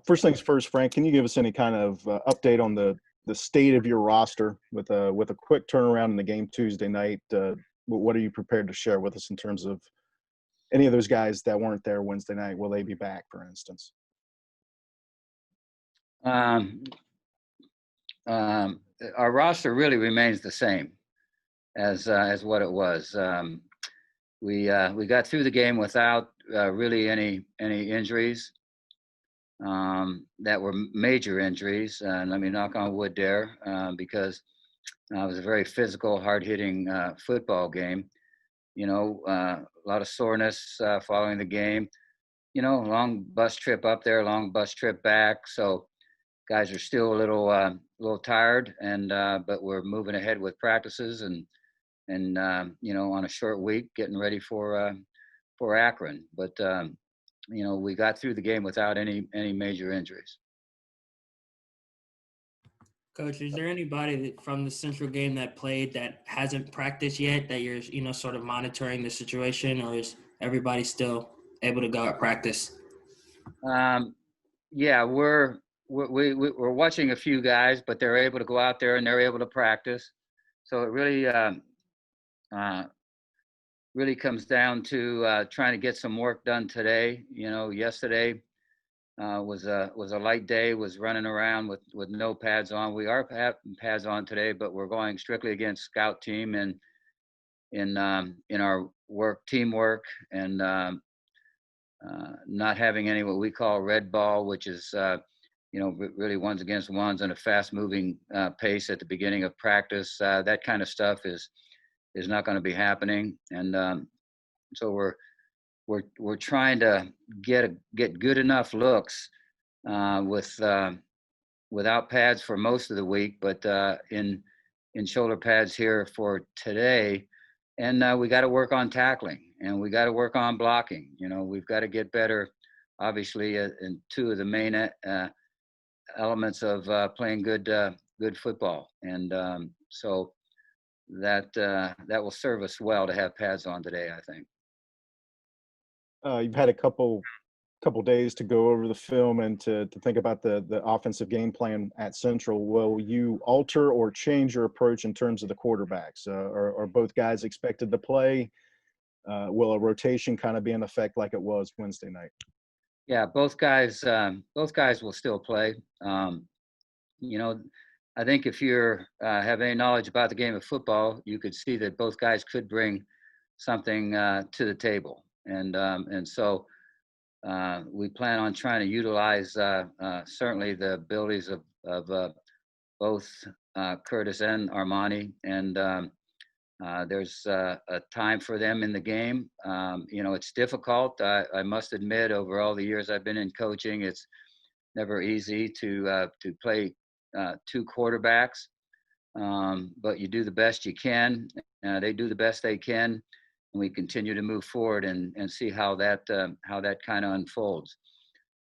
First things first, Frank, can you give us any kind of update on the state of your roster with a quick turnaround in the game Tuesday night? What are you prepared to share with us in terms of any of those guys that weren't there Wednesday night? Will they be back, for instance? Um, our roster really remains the same as what it was. We got through the game without really any injuries that were major injuries, and let me knock on wood there, because it was a very physical, hard-hitting football game. A lot of soreness following the game. Long bus trip up there, long bus trip back. So guys are still a little tired, and but we're moving ahead with practices and on a short week, getting ready for Akron. But we got through the game without any major injuries. Coach, is there anybody from the Central game that played that hasn't practiced yet that you're, sort of monitoring the situation, or is everybody still able to go at practice? Yeah, we're watching a few guys, but they're able to go out there and they're able to practice. So it really comes down to trying to get some work done today. Yesterday was a light day, was running around with no pads on. We are having pads on today, but we're going strictly against scout team and in our teamwork, and not having any what we call red ball, which is really ones against ones on a fast moving pace at the beginning of practice. That kind of stuff is not going to be happening, and so we're trying to get good enough looks without pads for most of the week, but in shoulder pads here for today. And we got to work on tackling, and we got to work on blocking. We've got to get better, obviously, in two of the main elements of playing good football. And so that will serve us well to have pads on today, I think. You've had a couple days to go over the film and to think about the offensive game plan at Central. Will you alter or change your approach in terms of the quarterbacks? Are both guys expected to play? Will a rotation kind of be in effect like it was Wednesday night? Yeah, both guys will still play. I think if you have any knowledge about the game of football, you could see that both guys could bring something to the table, and so we plan on trying to utilize certainly the abilities of both Curtis and Armani, and there's a time for them in the game. It's difficult. I must admit, over all the years I've been in coaching, it's never easy to play two quarterbacks, but you do the best you can. They do the best they can, and we continue to move forward and see how that kind of unfolds.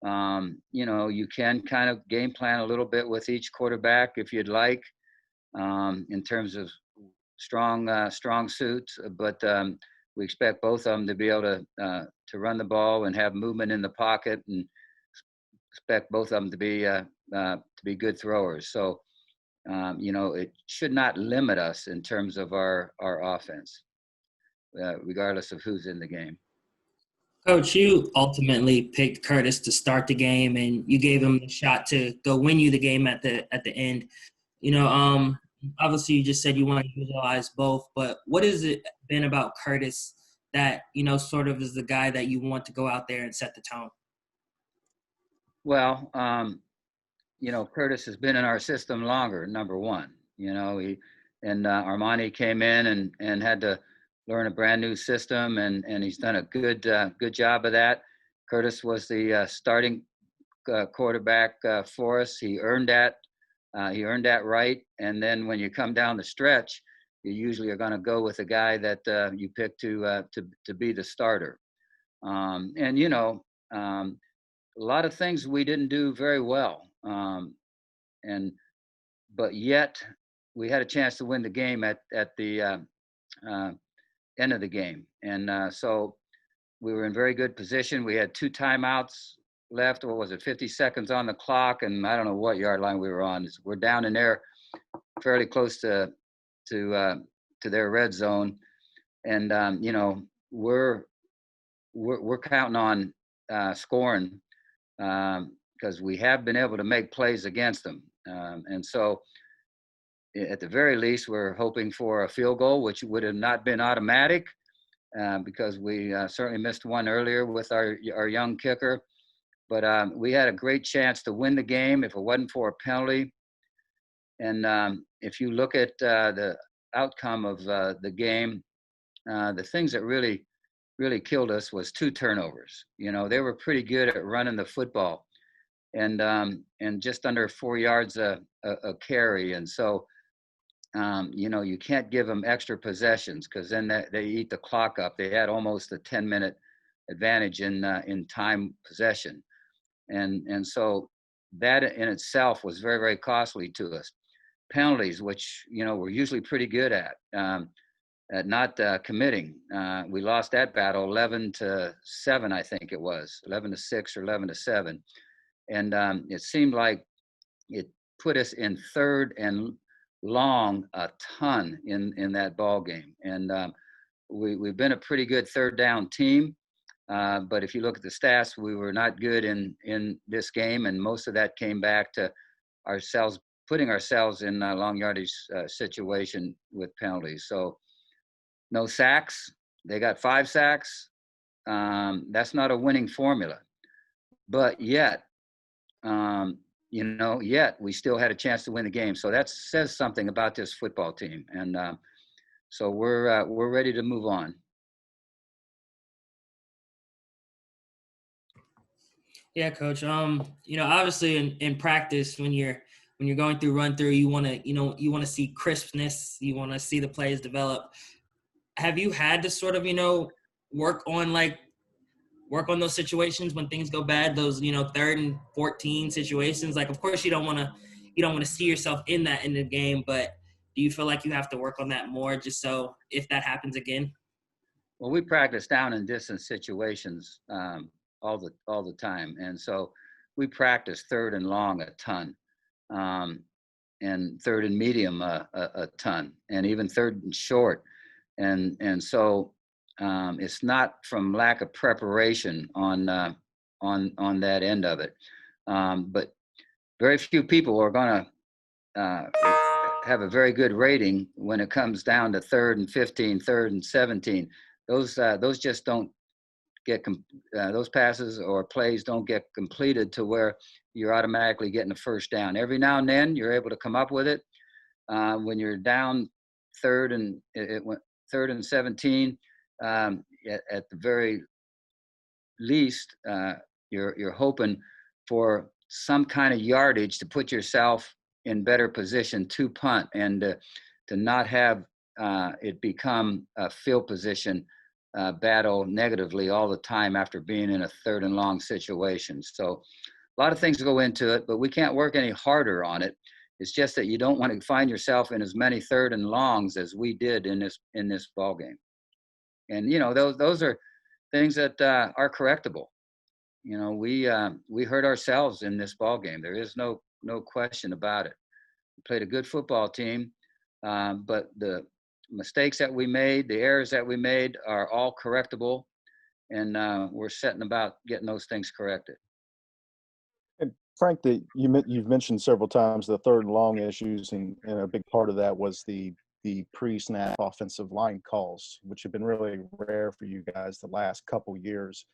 You can kind of game plan a little bit with each quarterback if you'd like, in terms of strong suits, but we expect both of them to be able to run the ball and have movement in the pocket, and expect both of them to be good throwers. So it should not limit us in terms of our offense, regardless of who's in the game. Coach, you ultimately picked Curtis to start the game, and you gave him the shot to go win you the game at the end. Obviously you just said you want to utilize both, but what has it been about Curtis that, sort of is the guy that you want to go out there and set the tone? Well, Curtis has been in our system longer, number one. Armani came in and had to learn a brand new system, and he's done a good job of that. Curtis was the starting quarterback for us. He earned that. He earned that right. And then when you come down the stretch, you usually are going to go with a guy that you pick to be the starter. A lot of things we didn't do very well, but yet we had a chance to win the game at the end of the game, and so we were in very good position. We had 2 timeouts left. What was it? 50 seconds on the clock, and I don't know what yard line we were on. We're down in there, fairly close to their red zone, and you know, we're counting on scoring because we have been able to make plays against them, and so at the very least, we're hoping for a field goal, which would have not been automatic because we certainly missed one earlier with our young kicker. But we had a great chance to win the game if it wasn't for a penalty. And if you look at the outcome of the game, the things that really killed us was 2 turnovers. You know, they were pretty good at running the football, and just under 4 yards a carry. And so, you know, you can't give them extra possessions because then they eat the clock up. They had almost a 10-minute advantage in time possession, and so that in itself was very, very costly to us. Penalties, which, you know, we're usually pretty good at not committing. We lost that battle 11-7, I think it was 11-6 or 11-7, and it seemed like it put us in third and long a ton in that ball game. And we've been a pretty good third down team, but if you look at the stats, we were not good in this game, and most of that came back to ourselves putting ourselves in a long yardage situation with penalties. So no sacks. They got 5 sacks. That's not a winning formula, but yet, you know, yet we still had a chance to win the game. So that says something about this football team, and so we're ready to move on. Yeah, coach. You know, obviously in practice when you're going through run through, you want to see crispness, you want to see the plays develop. Have you had to sort of, you know, work on those situations when things go bad, those, you know, 3rd and 14 situations? Like, of course you don't want to see yourself in that in the game, but do you feel like you have to work on that more just so if that happens again? Well, we practice down and distance situations all the time, and so we practice 3rd and long a ton, and 3rd and medium a ton, and even 3rd and short, and so it's not from lack of preparation on that end of it, but very few people are going to have a very good rating when it comes down to 3rd and 15, 3rd and 17. Those just don't get those passes or plays don't get completed to where you're automatically getting a first down. Every now and then you're able to come up with it. When you're down 3rd and 17, at the very least, you're hoping for some kind of yardage to put yourself in better position to punt and to not have it become a field position battle negatively all the time after being in a 3rd and long situation. So a lot of things go into it, but we can't work any harder on it. It's just that you don't want to find yourself in as many 3rd and longs as we did in this ball game. And you know, those are things that are correctable. You know, we hurt ourselves in this ball game. There is no question about it. We played a good football team, but the mistakes that we made, the errors that we made, are all correctable, and we're setting about getting those things corrected. And Frank, you've mentioned several times the 3rd and long issues, and a big part of that was the pre-snap offensive line calls, which have been really rare for you guys the last couple years.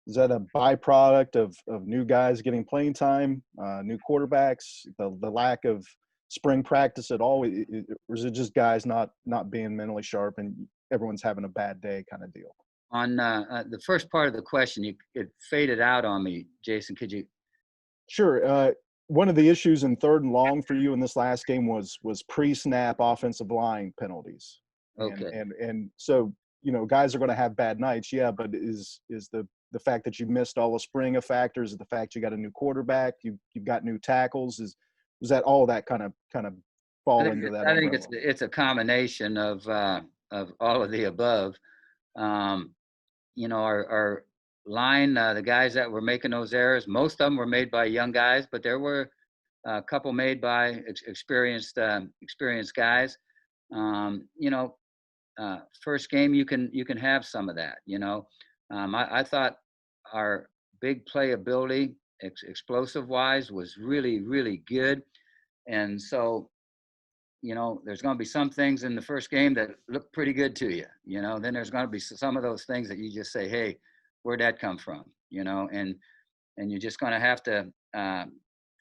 Is that a byproduct of new guys getting playing time, new quarterbacks, the lack of spring practice at all, or is it just guys not being mentally sharp and everyone's having a bad day kind of deal? On the first part of the question, it faded out on me, Jason. Could you? Sure. One of the issues in 3rd and long for you in this last game was pre-snap offensive line penalties. Okay. And so, you know, guys are going to have bad nights, yeah, but is the fact that you missed all the spring a factor? Is it the fact you got a new quarterback, you've got new tackles? Was that all that kind of fall into that? I think it's a combination of all of the above. You know, our line, the guys that were making those errors, most of them were made by young guys, but there were a couple made by experienced guys. You know, first game you can have some of that. You know, I thought our big play ability, explosive wise, was really good, and so you know, there's going to be some things in the first game that look pretty good to you. You know, then there's going to be some of those things that you just say, hey, where'd that come from? You know, and you're just going to have to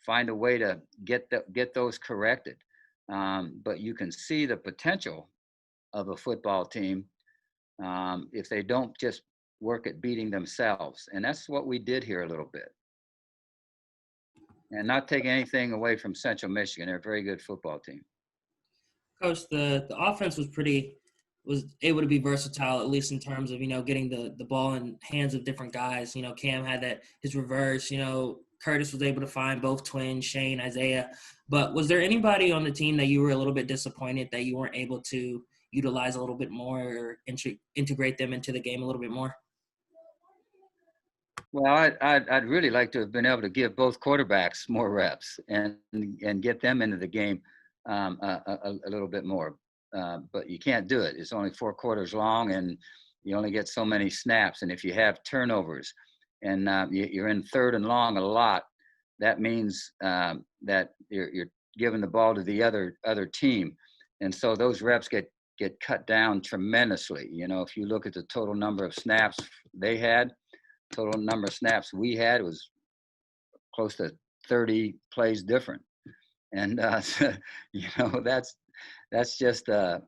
find a way to get those corrected. But you can see the potential of a football team if they don't just work at beating themselves, and that's what we did here a little bit. And not taking anything away from Central Michigan, they're a very good football team. Coach, the offense was able to be versatile, at least in terms of, you know, getting the ball in hands of different guys. You know, Cam had his reverse, you know, Curtis was able to find both twins, Shane, Isaiah. But was there anybody on the team that you were a little bit disappointed that you weren't able to utilize a little bit more or integrate them into the game a little bit more? Well, I'd really like to have been able to give both quarterbacks more reps and get them into the game a little bit more. But you can't do it. It's only 4 quarters long, and you only get so many snaps. And if you have turnovers, and you're in 3rd and long a lot, that means that you're giving the ball to the other team, and so those reps get cut down tremendously. You know, if you look at the total number of snaps they had, total number of snaps we had was close to 30 plays different, and you know that's just a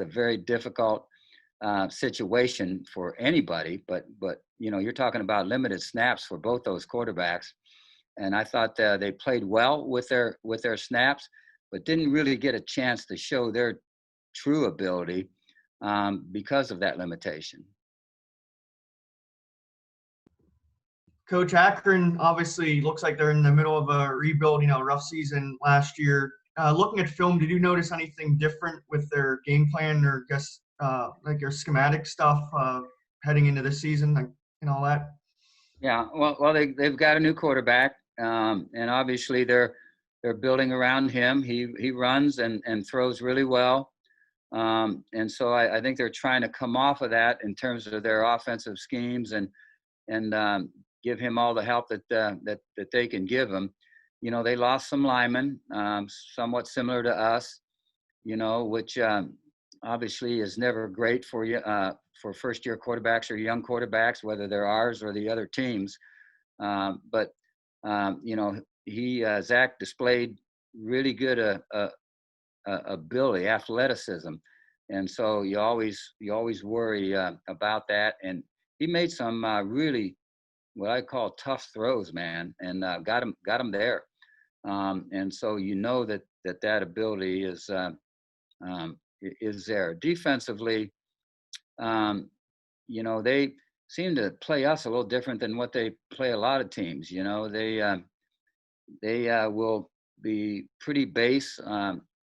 very difficult situation for anybody. But you know, you're talking about limited snaps for both those quarterbacks, and I thought they played well with their snaps, but didn't really get a chance to show their true ability because of that limitation. Coach, Akron obviously looks like they're in the middle of a rebuild, you know, rough season last year. Looking at film, did you notice anything different with their game plan or just like their schematic stuff heading into the season, like, and all that? Yeah, well, they've got a new quarterback, and obviously they're building around him. He runs and throws really well, and so I think they're trying to come off of that in terms of their offensive schemes and give him all the help that they can give him. You know, they lost some linemen, somewhat similar to us, you know, which obviously is never great for you for first-year quarterbacks or young quarterbacks, whether they're ours or the other teams. But you know, Zach displayed really good ability, athleticism, and so you always worry about that. And he made some really what I call tough throws, man, and got him there. And so you know that ability is there. Defensively, you know, they seem to play us a little different than what they play a lot of teams. You know, they will be pretty base,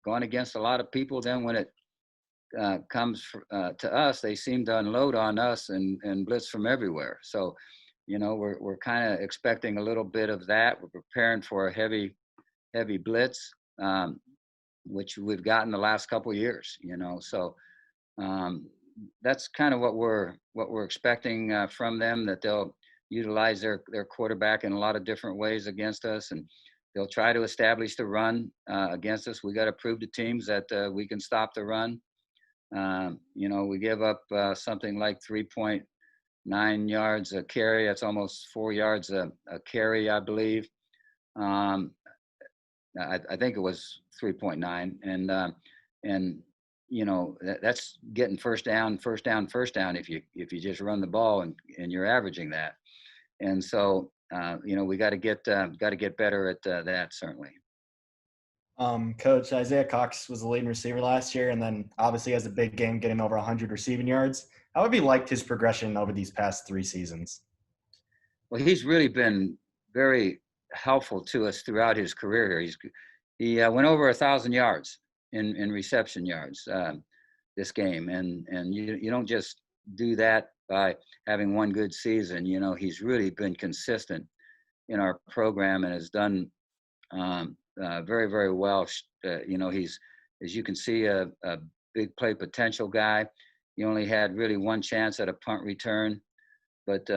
going against a lot of people. Then when it comes to us, they seem to unload on us and blitz from everywhere. So, you know, we're kind of expecting a little bit of that. We're preparing for a heavy blitz, which we've gotten the last couple of years. You know, so that's kind of what we're expecting from them. That they'll utilize their quarterback in a lot of different ways against us, and they'll try to establish the run against us. We got to prove to teams that we can stop the run. You know, we give up something like 3.9 yards a carry. That's almost 4 yards a carry, I believe. I think it was 3.9, and you know, that's getting first down if you just run the ball and you're averaging that. And so you know, we got to get better at that, certainly. Coach, Isaiah Cox was the leading receiver last year, and then obviously has a big game, getting over 100 receiving yards. How have you liked his progression over these past 3 seasons? Well, he's really been very helpful to us throughout his career. He went over 1,000 yards in reception yards this game, and you don't just do that by having one good season. You know, he's really been consistent in our program and has done very, very well. You know, he's, as you can see, a big play potential guy. He only had really one chance at a punt return, but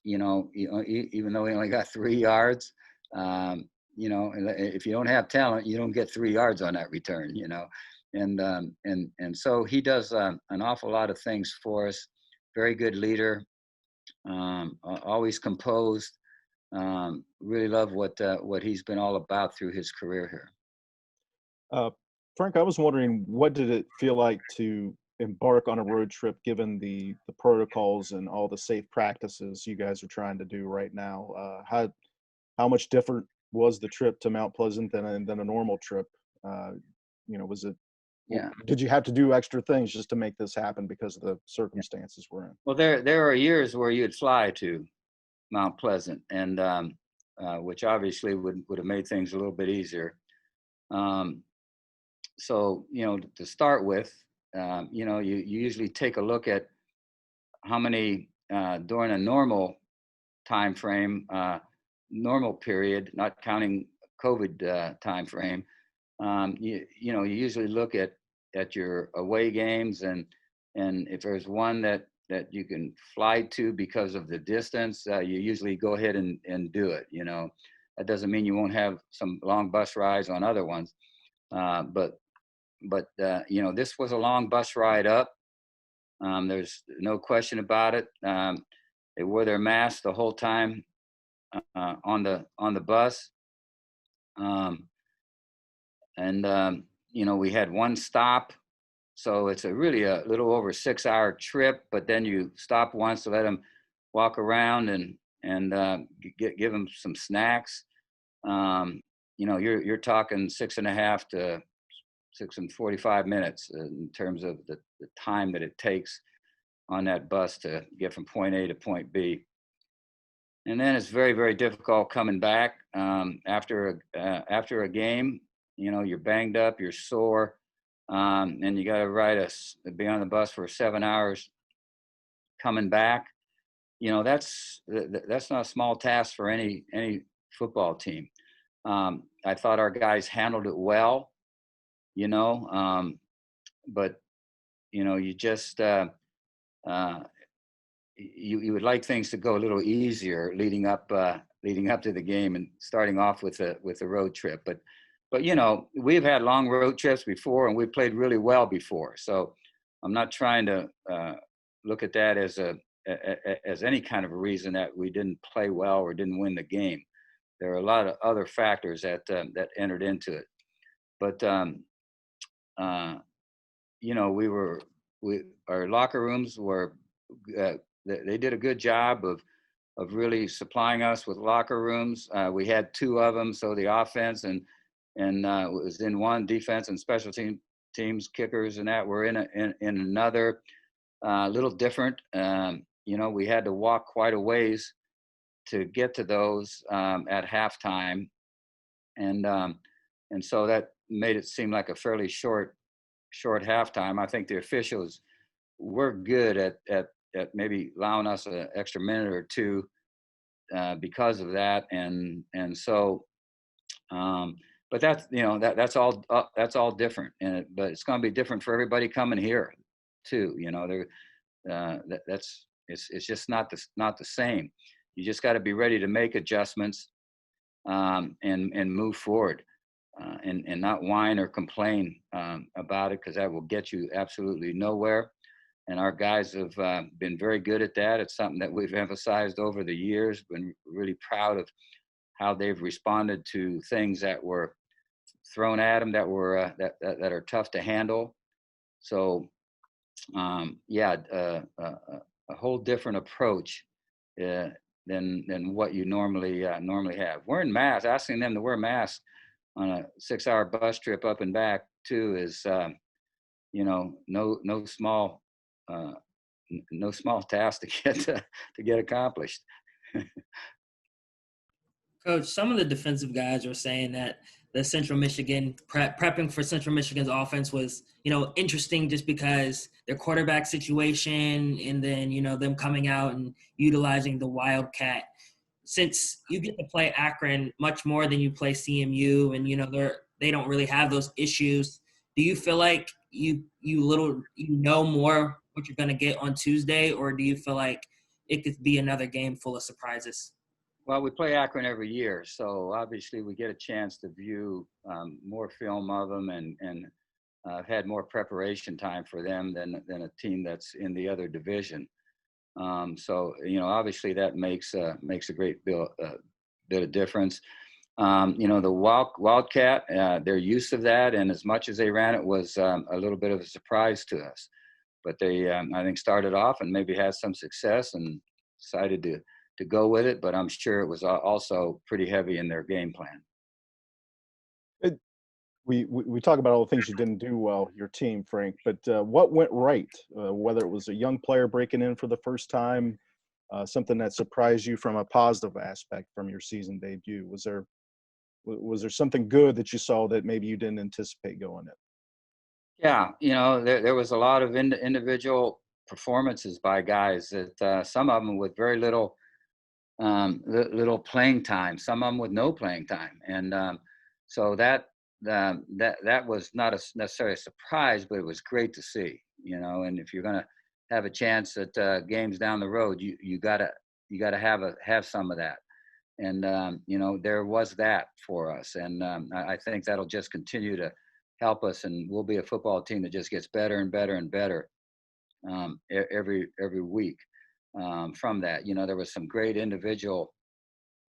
you know, even though he only got 3 yards, you know, if you don't have talent, you don't get 3 yards on that return. You know, and so he does an awful lot of things for us. Very good leader, always composed. Really love what he's been all about through his career here. Frank, I was wondering, what did it feel like to embark on a road trip, given the protocols and all the safe practices you guys are trying to do right now? How much different was the trip to Mount Pleasant than a normal trip? You know, was it? Yeah. Did you have to do extra things just to make this happen because of the circumstances we're in? Well, there are years where you'd fly to Mount Pleasant, and which obviously would have made things a little bit easier. So, you know, to start with, you know, you usually take a look at how many during a normal time frame, normal period, not counting COVID time frame. You know, you usually look at your away games, and if there's one that you can fly to because of the distance, you usually go ahead and do it. You know, that doesn't mean you won't have some long bus rides on other ones, but you know, this was a long bus ride up. There's no question about it. They wore their masks the whole time on the bus, and you know, we had one stop. So it's really a little over 6-hour trip, but then you stop once to let them walk around and give them some snacks. You know, you're talking 6.5 to 6 and 45 minutes in terms of the time that it takes on that bus to get from point A to point B. And then it's very, very difficult coming back after a game. You know, you're banged up, you're sore. And you got to be on the bus for 7 hours coming back. You know, that's not a small task for any football team. I thought our guys handled it well, you know, but you know, you just you would like things to go a little easier leading up to the game and starting off with a road trip. But you know, we've had long road trips before, and we played really well before. So I'm not trying to look at that as any kind of a reason that we didn't play well or didn't win the game. There are a lot of other factors that entered into it. But you know, our locker rooms were they did a good job of really supplying us with locker rooms. We had 2 of them, so the offense and it was in one, defense and special teams, kickers, and that were in another. Little different. You know, we had to walk quite a ways to get to those at halftime, and so that made it seem like a fairly short halftime. I think the officials were good at maybe allowing us an extra minute or two because of that, and so. But that's, you know, that's all different, but it's going to be different for everybody coming here, too. You know, it's just not the same. You just got to be ready to make adjustments and move forward, and not whine or complain about it, because that will get you absolutely nowhere. And our guys have been very good at that. It's something that we've emphasized over the years. Been really proud of how they've responded to things that were thrown at them that were that are tough to handle. So yeah, a whole different approach than what you normally have. Wearing masks, asking them to wear masks on a 6-hour bus trip up and back too is you know, no small task to get accomplished. Coach, some of the defensive guys were saying that the Central Michigan prepping for Central Michigan's offense was, interesting just because their quarterback situation and then, them coming out and utilizing the Wildcat. Since you get to play Akron much more than you play CMU and, they don't really have those issues, do you feel like you know more what you're going to get on Tuesday, or do you feel like it could be another game full of surprises? Well, we play Akron every year, so obviously we get a chance to view more film of them, and I've had more preparation time for them than a team that's in the other division. So obviously that makes a great bit of difference. The Wildcat, their use of that, and as much as they ran it, was a little bit of a surprise to us. But they, I think, started off and maybe had some success and decided to go with it. But I'm sure it was also pretty heavy in their game plan. We talk about all the things you didn't do well, your team, Frank, but what went right? Whether it was a young player breaking in for the first time, something that surprised you from a positive aspect from your season debut. Was there something good that you saw that maybe you didn't anticipate going in? Yeah, there was a lot of individual performances by guys that some of them with very little playing time, some of them with no playing time, and so that was not necessarily a surprise, but it was great to see. And if you're going to have a chance at games down the road, you gotta have some of that. And there was that for us, and I think that'll just continue to help us, and we'll be a football team that just gets better and better and better every week. From that, there was some great individual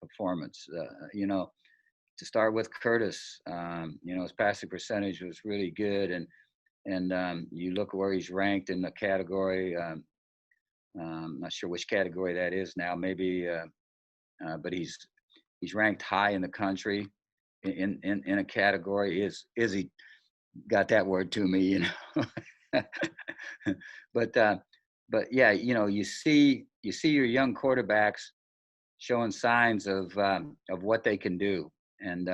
performance. To start with Curtis, his passing percentage was really good, and you look where he's ranked in the category. I'm not sure which category that is now, maybe, but he's ranked high in the country in a category. Is he got that word to me, but yeah, you see your young quarterbacks showing signs of what they can do, and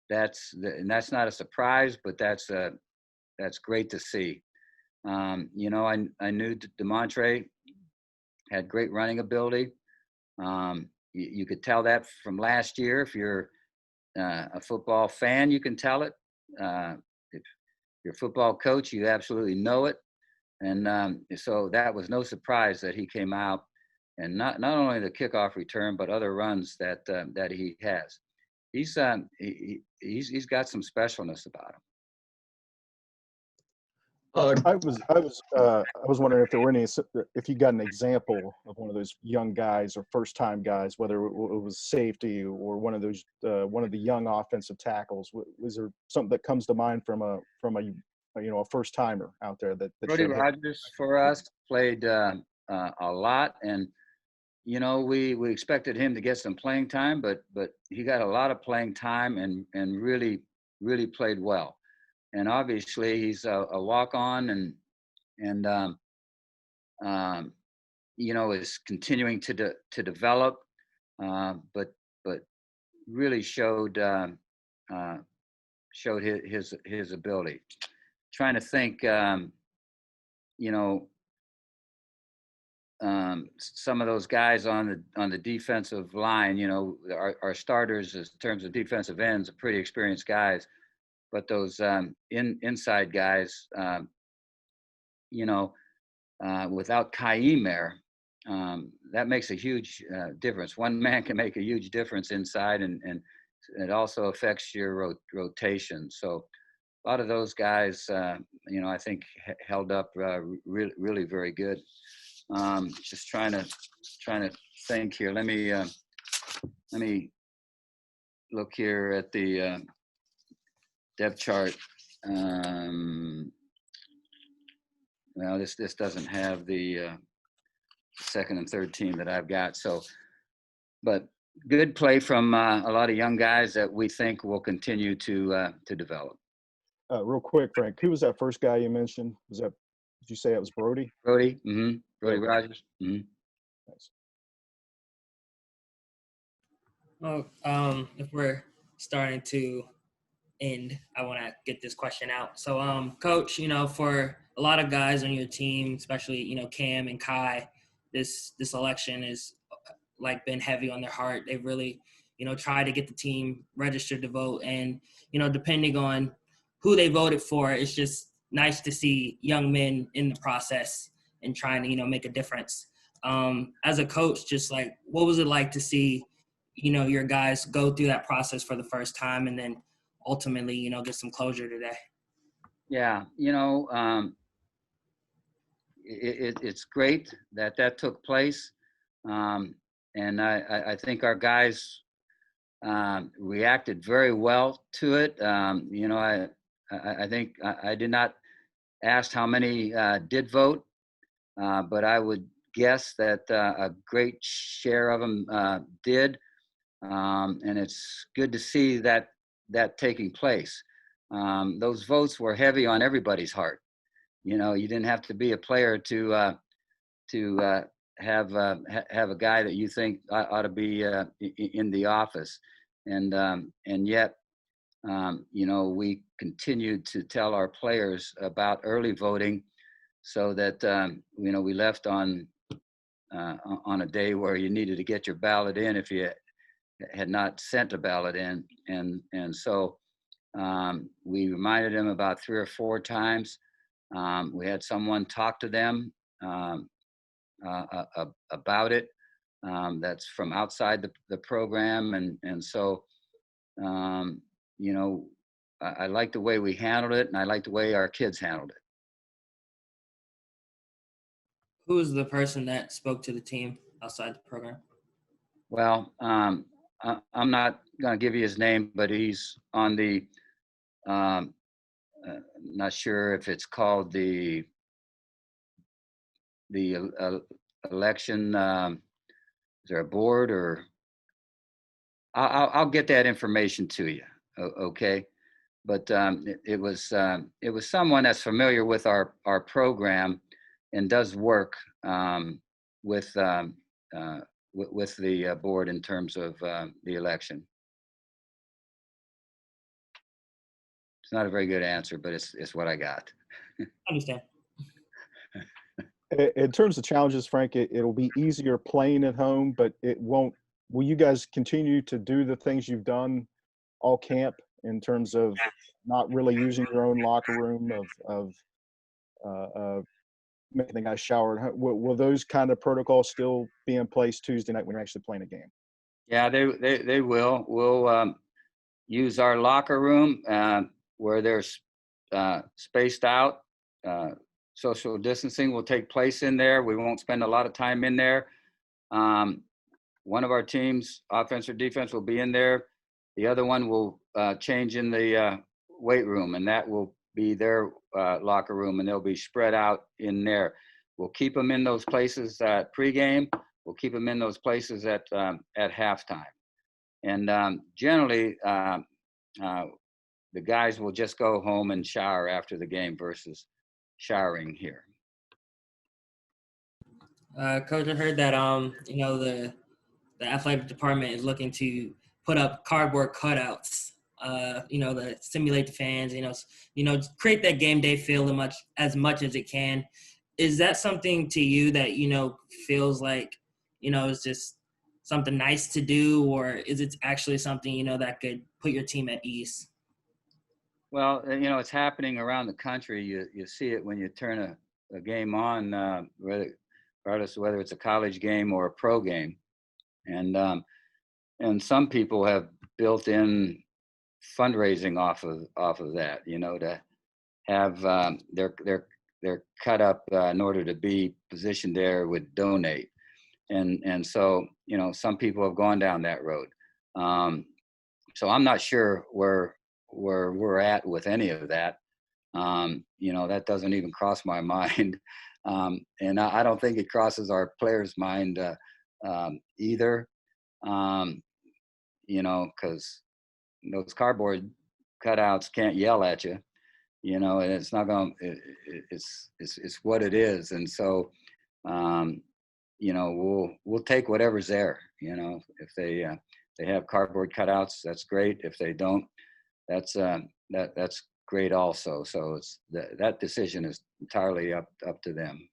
that's not a surprise, but that's great to see. I knew DeMontre had great running ability. You could tell that from last year. If you're a football fan, you can tell it. If you're a football coach, you absolutely know it. And so that was no surprise that he came out, and not only the kickoff return, but other runs that he has. He's got some specialness about him. I was wondering if there were if you got an example of one of those young guys or first time guys, whether it was safety or one of the young offensive tackles. Was there something that comes to mind from a first timer out there that Brody Rogers for us played a lot, and we expected him to get some playing time, but he got a lot of playing time and really played well. And obviously he's a walk-on, and is continuing to develop, but really showed his ability. Trying to think, some of those guys on the defensive line, our starters in terms of defensive ends are pretty experienced guys, but those inside guys, without Kaim there, that makes a huge difference. One man can make a huge difference inside, and it also affects your rotation. So a lot of those guys, I think held up really very good. Just trying to think here. Let me look here at the depth chart. Well, this doesn't have the second and third team that I've got. So, but good play from a lot of young guys that we think will continue to develop. Real quick, Frank, who was that first guy you mentioned? Did you say it was Brody? Brody. Mm-hmm. Brody Rogers. Mm-hmm. Nice. Well, if we're starting to end, I want to get this question out. So, Coach, for a lot of guys on your team, especially Cam and Kai, this election is like been heavy on their heart. They really try to get the team registered to vote, and depending on who they voted for, it's just nice to see young men in the process and trying to make a difference. As a coach, just like what was it like to see your guys go through that process for the first time and then ultimately get some closure today? Yeah, it's great that took place, and I think our guys reacted very well to it. I think I did not ask how many did vote, but I would guess that a great share of them did, and it's good to see that taking place. Those votes were heavy on everybody's heart. You didn't have to be a player to have a guy that you think ought to be in the office, and yet we continued to tell our players about early voting, so that we left on a day where you needed to get your ballot in if you had not sent a ballot in, and so we reminded them about 3 or 4 times. We had someone talk to them about it, that's from outside the program, and so I like the way we handled it, and I like the way our kids handled it. Who was the person that spoke to the team outside the program? Well, I'm not going to give you his name, but he's on the, not sure if it's called the election. Is there a board, or I'll get that information to you. Okay, but it was someone that's familiar with our program and does work with the board in terms of the election. It's not a very good answer, but it's what I got. I understand. In terms of challenges, Frank, it'll be easier playing at home, but it won't. Will you guys continue to do the things you've done all camp in terms of not really using your own locker room, of making the guys shower? Will those kind of protocols still be in place Tuesday night when you're actually playing a game? Yeah, they will. We'll use our locker room where there's spaced out. Social distancing will take place in there. We won't spend a lot of time in there. One of our teams, offense or defense, will be in there. The other one will change in the weight room, and that will be their locker room, and they'll be spread out in there. We'll keep them in those places at pregame. We'll keep them in those places at halftime. And generally, the guys will just go home and shower after the game versus showering here. Coach, I heard that the athletic department is looking to put up cardboard cutouts, to stimulate the fans, create that game day feel as much as it can. Is that something to you that feels like is just something nice to do, or is it actually something that could put your team at ease? Well, it's happening around the country. You see it when you turn a game on, regardless of whether it's a college game or a pro game, and some people have built in fundraising off of that, to have their cut up in order to be positioned there would donate, and so some people have gone down that road. So I'm not sure where we're at with any of that. That doesn't even cross my mind. And I don't think it crosses our players' mind either. Because those cardboard cutouts can't yell at you, and it's not going to, it's what it is. And so, we'll take whatever's there, if they have cardboard cutouts, that's great. If they don't, that's great also. So it's that decision is entirely up to them.